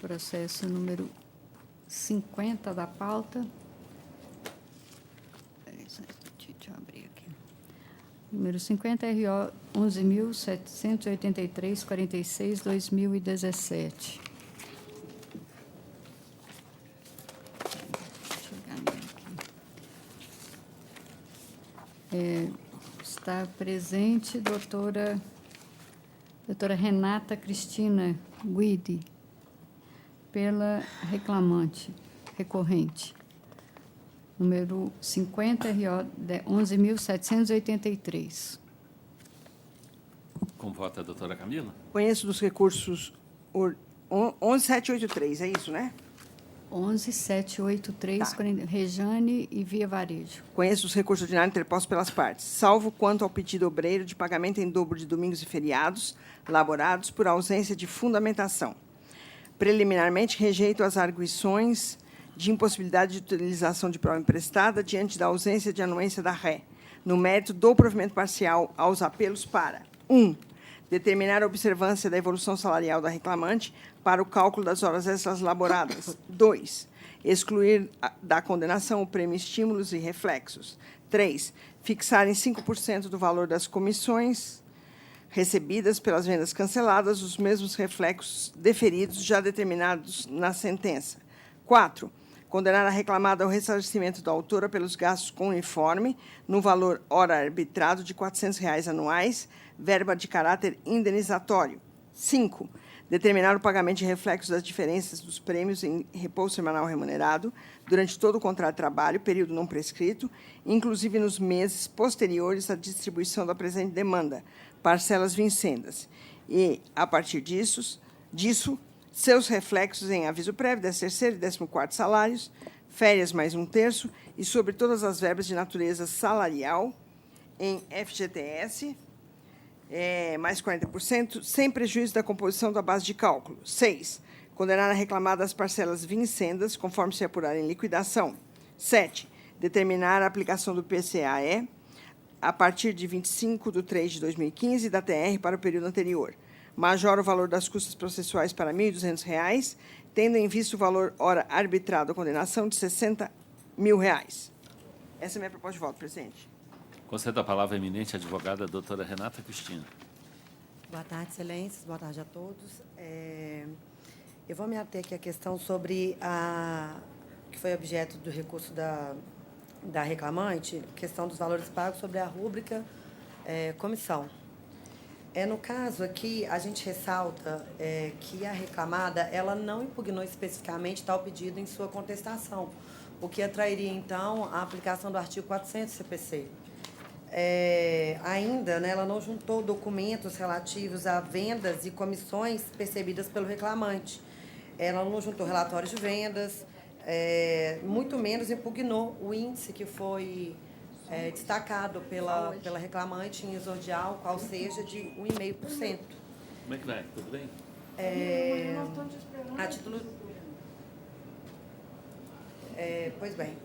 Processo número 50 da pauta. Deixa eu abrir aqui. Número 50, RO 11.783.46/2017. Está presente doutora Renata Cristina Guidi, pela reclamante, recorrente. Número 50, RO 11.783. Como vota a doutora Camila? Conheço dos recursos 11783, é isso, né? 11.783, Tá. Rejane e Via Varejo. Conheço os recursos ordinários interpostos pelas partes, salvo quanto ao pedido obreiro de pagamento em dobro de domingos e feriados, laborados por ausência de fundamentação. Preliminarmente, rejeito as arguições de impossibilidade de utilização de prova emprestada diante da ausência de anuência da ré, no mérito do provimento parcial aos apelos para 1. Determinar a observância da evolução salarial da reclamante para o cálculo das horas extras laboradas. 2. Excluir da condenação o prêmio estímulos e reflexos. 3. Fixar em 5% do valor das comissões recebidas pelas vendas canceladas os mesmos reflexos deferidos já determinados na sentença. 4. Condenar a reclamada ao ressarcimento da autora pelos gastos com uniforme no valor hora arbitrado de R$ 400 anuais, verba de caráter indenizatório. 5. Determinar o pagamento de reflexos das diferenças dos prêmios em repouso semanal remunerado durante todo o contrato de trabalho, período não prescrito, inclusive nos meses posteriores à distribuição da presente demanda, parcelas vincendas. E, a partir disso, seus reflexos em aviso prévio, 13º e 14º salários, férias mais 1/3 e sobre todas as verbas de natureza salarial em FGTS, mais 40%, sem prejuízo da composição da base de cálculo. 6. Condenar a reclamada às parcelas vincendas, conforme se apurar em liquidação. 7. Determinar a aplicação do PCAE a partir de 25/3/2015 e da TR para o período anterior. Majora o valor das custas processuais para R$ 1.200, tendo em vista o valor hora arbitrado à condenação de R$ 60.000. Essa é a minha proposta de voto, presidente. Concedo a palavra à eminente advogada doutora Renata Cristina. Boa tarde, excelências. Boa tarde a todos. Eu vou me ater aqui à questão sobre que foi objeto do recurso da reclamante, questão dos valores pagos sobre a rúbrica comissão. No caso aqui, a gente ressalta que a reclamada ela não impugnou especificamente tal pedido em sua contestação, o que atrairia, então, a aplicação do artigo 400 CPC. Ainda, né, ela não juntou documentos relativos a vendas e comissões percebidas pelo reclamante. Ela não juntou relatórios de vendas, muito menos impugnou o índice que foi destacado pela reclamante em exordial, qual seja de 1,5%. Como é que vai? Tudo bem? A título... pois bem,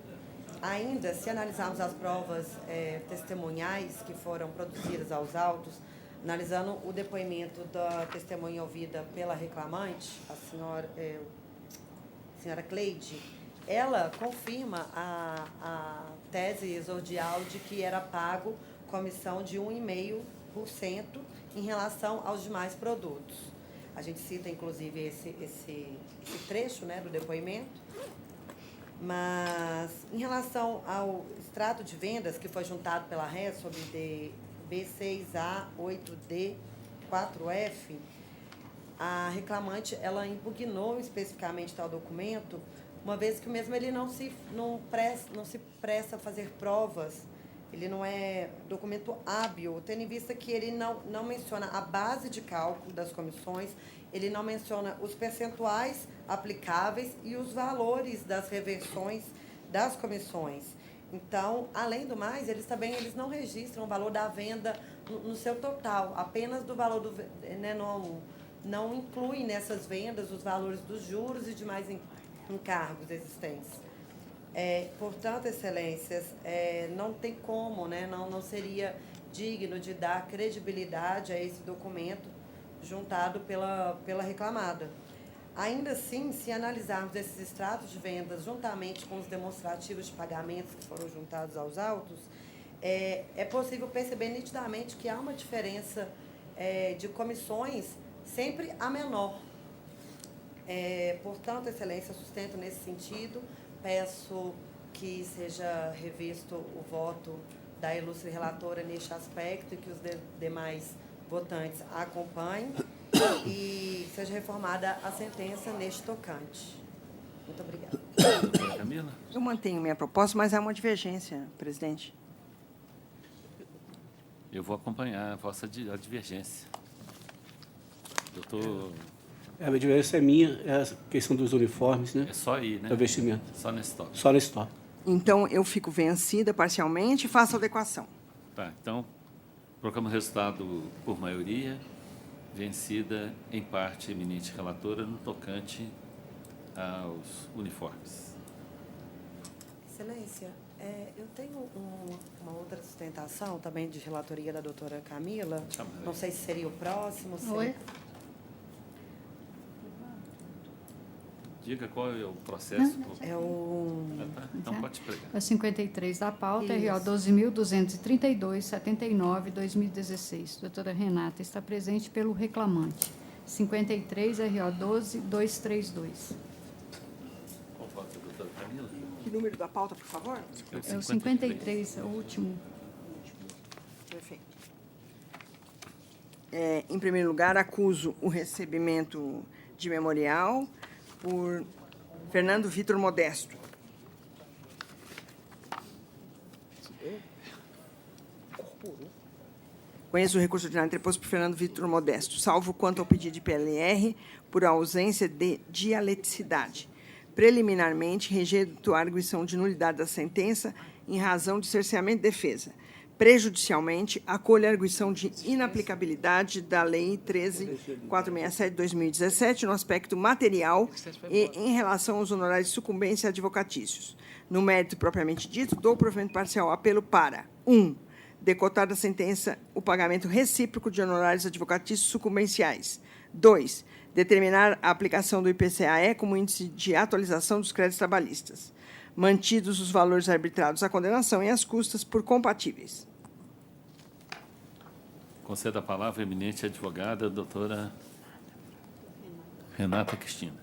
ainda, se analisarmos as provas testemunhais que foram produzidas aos autos, analisando o depoimento da testemunha ouvida pela reclamante, a senhora Cleide, ela confirma a tese exordial de que era pago comissão de 1,5% em relação aos demais produtos. A gente cita, inclusive, esse trecho, né, do depoimento. Mas, em relação ao extrato de vendas que foi juntado pela RE sobre B6A8D4F, a reclamante ela impugnou especificamente tal documento, uma vez que o mesmo ele não se presta a fazer provas, ele não é documento hábil, tendo em vista que ele não menciona a base de cálculo das comissões, ele não menciona os percentuais aplicáveis e os valores das reversões das comissões. Então, além do mais, eles não registram o valor da venda no seu total, apenas do valor do... Né, não incluem nessas vendas os valores dos juros e demais encargos existentes. Portanto, excelências, não tem como, né, não seria digno de dar credibilidade a esse documento juntado pela reclamada. Ainda assim, se analisarmos esses extratos de vendas juntamente com os demonstrativos de pagamentos que foram juntados aos autos, é possível perceber nitidamente que há uma diferença de comissões sempre a menor. Portanto, Excelência, sustento nesse sentido, peço que seja revisto o voto da ilustre relatora neste aspecto e que os demais votantes a acompanhem e seja reformada a sentença neste tocante. Muito obrigada. Doutora Camila? Eu mantenho minha proposta, mas há uma divergência, presidente. Eu vou acompanhar a vossa a divergência. Doutor, A divergência é minha, é a questão dos uniformes, né? é só aí, né? Do vestimento. Só nesse tópico. Só nesse tópico. Então, eu fico vencida parcialmente e faço a adequação. Tá, então, proclamo o resultado por maioria, vencida em parte eminente relatora no tocante aos uniformes. Excelência, eu tenho uma outra sustentação também de relatoria da doutora Camila. Chama aí. Não sei se seria o próximo. se- Oi? Diga qual é o processo. É o... Tá? Então, pode pregar. É o 53 da pauta, Isso. RO 12.232, 79, 2016. Doutora Renata está presente pelo reclamante. 53, RO 12232. Qual pauta, doutora Camila? Que número da pauta, por favor? É o 53, é o último. Perfeito. Em primeiro lugar, acuso o recebimento de memorial por Fernando Vitor Modesto. Conheço o recurso ordinário interposto por Fernando Vitor Modesto, salvo quanto ao pedido de PLR por ausência de dialeticidade. Preliminarmente, rejeito a arguição de nulidade da sentença em razão de cerceamento de defesa. Prejudicialmente, acolho a arguição de inaplicabilidade da Lei 13.467 de 2017 no aspecto material e em relação aos honorários de sucumbência advocatícios. No mérito propriamente dito, dou provimento parcial ao apelo para 1. Decotar da sentença o pagamento recíproco de honorários advocatícios sucumbenciais. 2. Determinar a aplicação do IPCAE como índice de atualização dos créditos trabalhistas, mantidos os valores arbitrados à condenação e às custas por compatíveis. Concedo a palavra à eminente advogada, doutora Renata Cristina.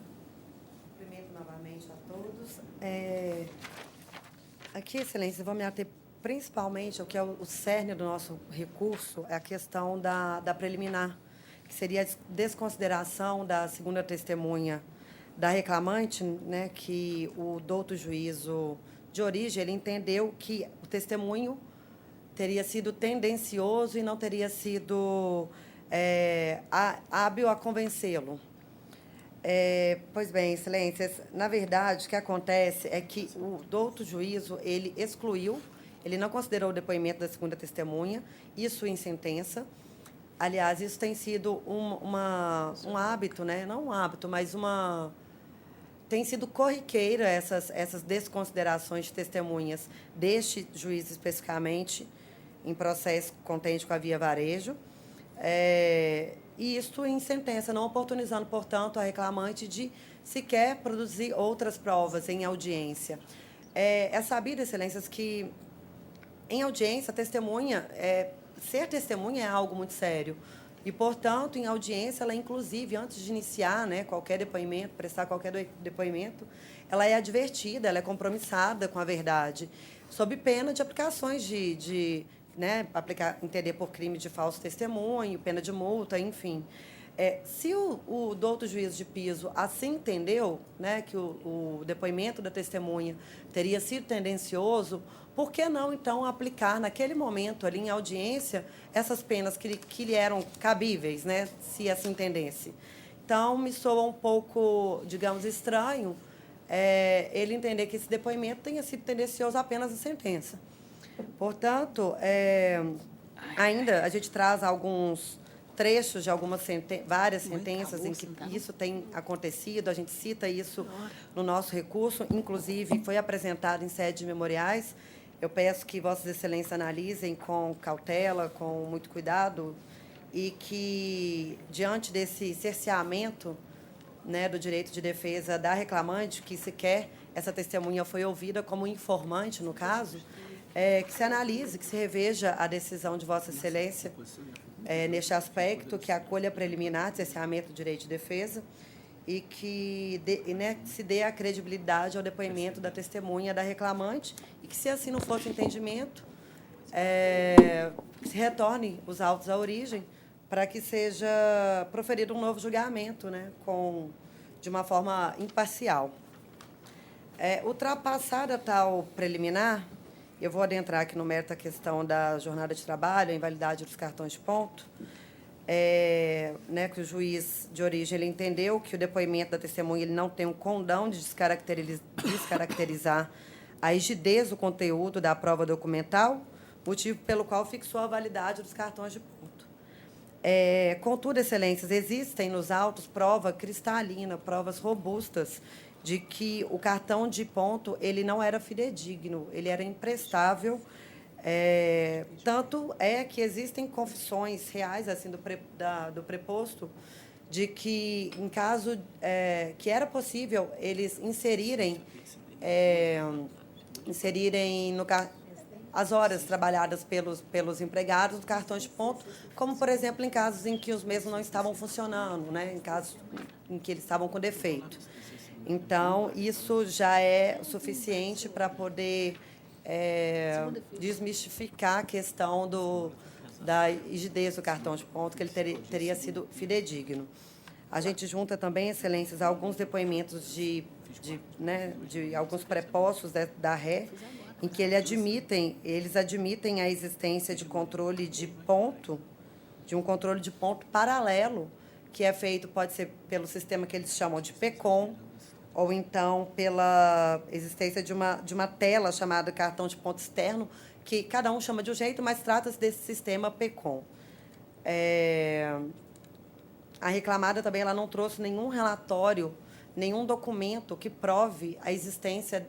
Cumprimento novamente a todos. Aqui, Excelência, vou me ater principalmente ao que é o cerne do nosso recurso, é a questão da preliminar, que seria a desconsideração da segunda testemunha da reclamante, né, que o douto juízo de origem ele entendeu que o testemunho teria sido tendencioso e não teria sido hábil a convencê-lo. Pois bem, Excelências, na verdade, o que acontece é que o douto juízo ele excluiu, ele não considerou o depoimento da segunda testemunha, isso em sentença. Aliás, isso tem sido um hábito, né? Não um hábito, mas tem sido corriqueira essas desconsiderações de testemunhas deste juiz especificamente em processo contente com a Via Varejo. E isso em sentença, não oportunizando, portanto, a reclamante de sequer produzir outras provas em audiência. É sabido, Excelências, que em audiência, a testemunha, ser testemunha é algo muito sério. E, portanto, em audiência, ela, inclusive, antes de iniciar, né, qualquer depoimento, prestar qualquer depoimento, ela é advertida, ela é compromissada com a verdade, sob pena de aplicações entender por crime de falso testemunho, pena de multa, enfim. Se o douto juiz de piso assim entendeu, né, que o depoimento da testemunha teria sido tendencioso, por que não, então, aplicar naquele momento, ali em audiência, essas penas que lhe eram cabíveis, né, se assim entendesse? Então, me soa um pouco, digamos, estranho ele entender que esse depoimento tenha sido tendencioso apenas à sentença. Portanto, ainda a gente traz alguns trechos de várias sentenças em que isso tem acontecido, a gente cita isso no nosso recurso, inclusive foi apresentado em sede de memoriais. Eu peço que Vossas Excelências analisem com cautela, com muito cuidado, e que, diante desse cerceamento, né, do direito de defesa da reclamante, que sequer essa testemunha foi ouvida como informante, no caso, que se analise, que se reveja a decisão de Vossa Excelência neste aspecto, que acolha preliminar de cerceamento do direito de defesa e que se dê a credibilidade ao depoimento da testemunha da reclamante e que, se assim não fosse o entendimento, se retorne os autos à origem para que seja proferido um novo julgamento, né, de uma forma imparcial. Ultrapassada tal preliminar, eu vou adentrar aqui no mérito da questão da jornada de trabalho, a invalidade dos cartões de ponto, que o juiz de origem ele entendeu que o depoimento da testemunha ele não tem um condão de descaracterizar a rigidez do conteúdo da prova documental, motivo pelo qual fixou a validade dos cartões de ponto. Contudo, excelências, existem nos autos prova cristalina, provas robustas, de que o cartão de ponto ele não era fidedigno, ele era imprestável. Tanto é que existem confissões reais assim do preposto de que, em caso que era possível eles inserirem as horas trabalhadas pelos empregados do cartão de ponto, como, por exemplo, em casos em que os mesmos não estavam funcionando, né, em casos em que eles estavam com defeito. Então, isso já é suficiente para poder desmistificar a questão da rigidez do cartão de ponto, que ele teria sido fidedigno. A gente junta também, excelências, alguns depoimentos de alguns prepostos da ré, em que eles admitem a existência de controle de ponto, de um controle de ponto paralelo, que é feito, pode ser pelo sistema que eles chamam de PECOM, ou então pela existência de uma tela chamada cartão de ponto externo, que cada um chama de um jeito, mas trata-se desse sistema PECOM. A reclamada também ela não trouxe nenhum relatório, nenhum documento que prove a existência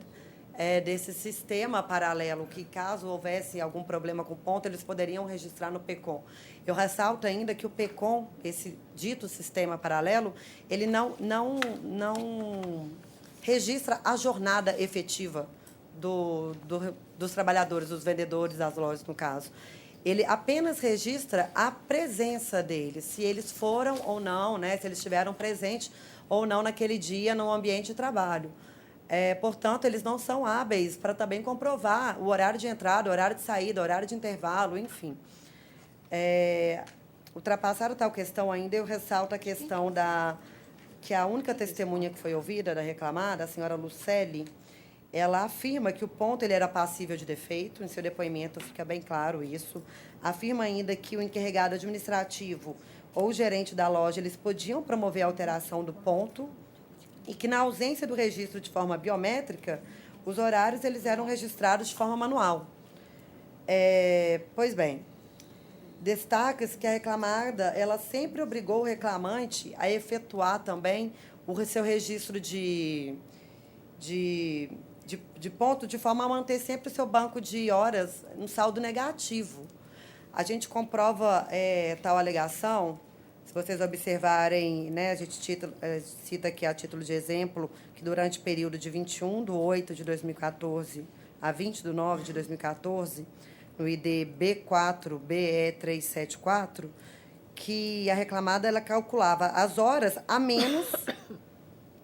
desse sistema paralelo, que, caso houvesse algum problema com o ponto, eles poderiam registrar no PECOM. Eu ressalto ainda que o PECOM, esse dito sistema paralelo, ele não registra a jornada efetiva dos trabalhadores, dos vendedores das lojas, no caso. Ele apenas registra a presença deles, se eles foram ou não, né, se eles estiveram presentes ou não naquele dia no ambiente de trabalho. Portanto, eles não são hábeis para também comprovar o horário de entrada, o horário de saída, o horário de intervalo, enfim. Ultrapassada tal questão ainda, eu ressalto a questão que a única testemunha que foi ouvida da reclamada, a senhora Luceli, ela afirma que o ponto ele era passível de defeito, em seu depoimento fica bem claro isso. Afirma ainda que o encarregado administrativo ou o gerente da loja eles podiam promover a alteração do ponto e que, na ausência do registro de forma biométrica, os horários eles eram registrados de forma manual. Pois bem, destaca-se que a reclamada ela sempre obrigou o reclamante a efetuar também o seu registro de ponto, de forma a manter sempre o seu banco de horas um saldo negativo. A gente comprova tal alegação, se vocês observarem, né, a gente cita aqui a título de exemplo, que durante o período de 21/8/2014 a 20/9/2014, no ID B4BE374, que a reclamada ela calculava as horas a menos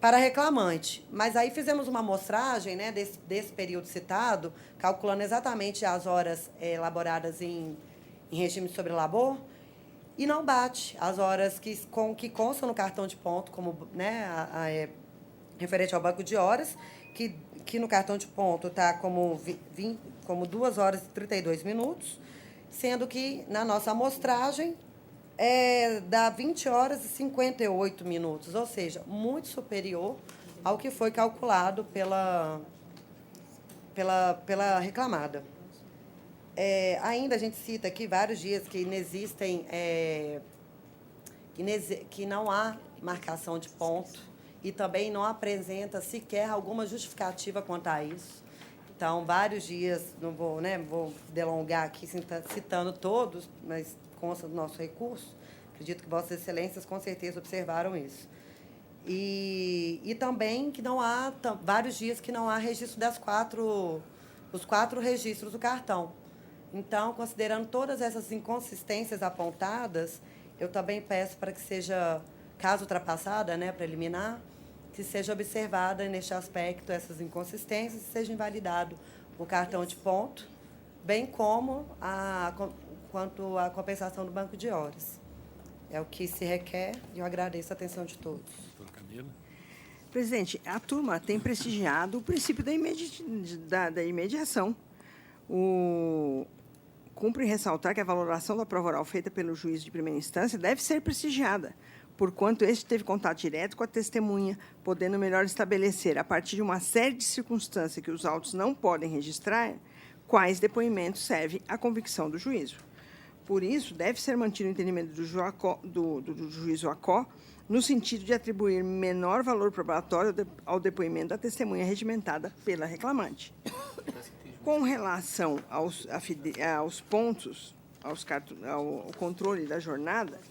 para reclamante. Mas aí fizemos uma amostragem, né, desse período citado, calculando exatamente as horas elaboradas em regime de sobrelabor, e não bate as horas que constam no cartão de ponto, como, né, referente ao banco de horas, que no cartão de ponto está como 2 horas e 32 minutos, sendo que na nossa amostragem dá 20 horas e 58 minutos, ou seja, muito superior ao que foi calculado pela reclamada. Ainda a gente cita aqui vários dias que inexistem, que não há marcação de ponto e também não apresenta sequer alguma justificativa quanto a isso. Então, vários dias, não vou, né, vou delongar aqui citando todos, mas consta do nosso recurso. Acredito que Vossas Excelências com certeza observaram isso. E também que não há vários dias que não há registro os 4 registros do cartão. Então, considerando todas essas inconsistências apontadas, eu também peço para que seja, caso ultrapassada, né, preliminar, que seja observada neste aspecto essas inconsistências e seja invalidado o cartão de ponto, bem como quanto à compensação do banco de horas. É o que se requer e eu agradeço a atenção de todos. Doutora Camila. Presidente, a turma tem prestigiado o princípio da imediação. Cumpre ressaltar que a valoração da prova oral feita pelo juiz de primeira instância deve ser prestigiada, porquanto este teve contato direto com a testemunha, podendo melhor estabelecer, a partir de uma série de circunstâncias que os autos não podem registrar, quais depoimentos servem à convicção do juízo. Por isso, deve ser mantido o entendimento do juízo ACO, no sentido de atribuir menor valor probatório ao depoimento da testemunha regimentada pela reclamante. Com relação aos pontos, ao controle da jornada,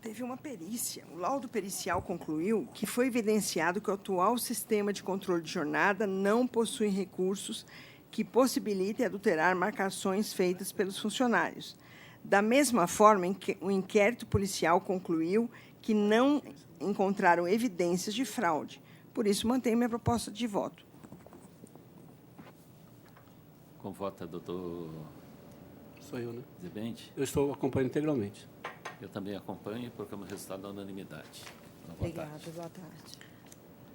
teve uma perícia. O laudo pericial concluiu que foi evidenciado que o atual sistema de controle de jornada não possui recursos que possibilitem adulterar marcações feitas pelos funcionários. Da mesma forma, o inquérito policial concluiu que não encontraram evidências de fraude. Por isso, mantenho minha proposta de voto. Como vota, doutor Sou eu, né? Zebente? Eu estou acompanhando integralmente. Eu também acompanho e proclamo o resultado da unanimidade. Boa Obrigada, tarde. boa tarde.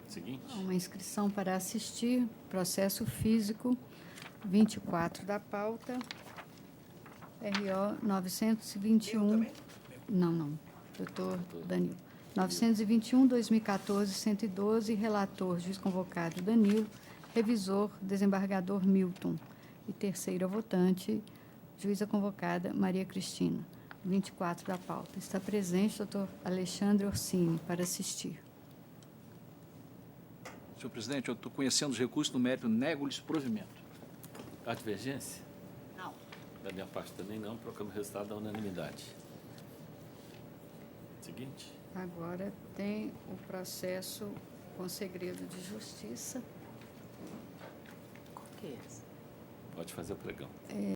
Seguinte. Uma inscrição para assistir, processo físico 24 da pauta, RO 921. Não, doutor Danilo. 921, 2014, 112, relator, juiz convocado Danilo, revisor, desembargador Milton. E terceira votante, juíza convocada Maria Cristina. 24 da pauta. Está presente doutor Alexandre Orsini para assistir. Senhor presidente, eu estou conhecendo os recursos no mérito, nego-lhes provimento. Há divergência? Não. Da minha parte também não, proclamo o resultado da unanimidade. Seguinte. Agora tem o processo com segredo de justiça. Pode fazer o pregão.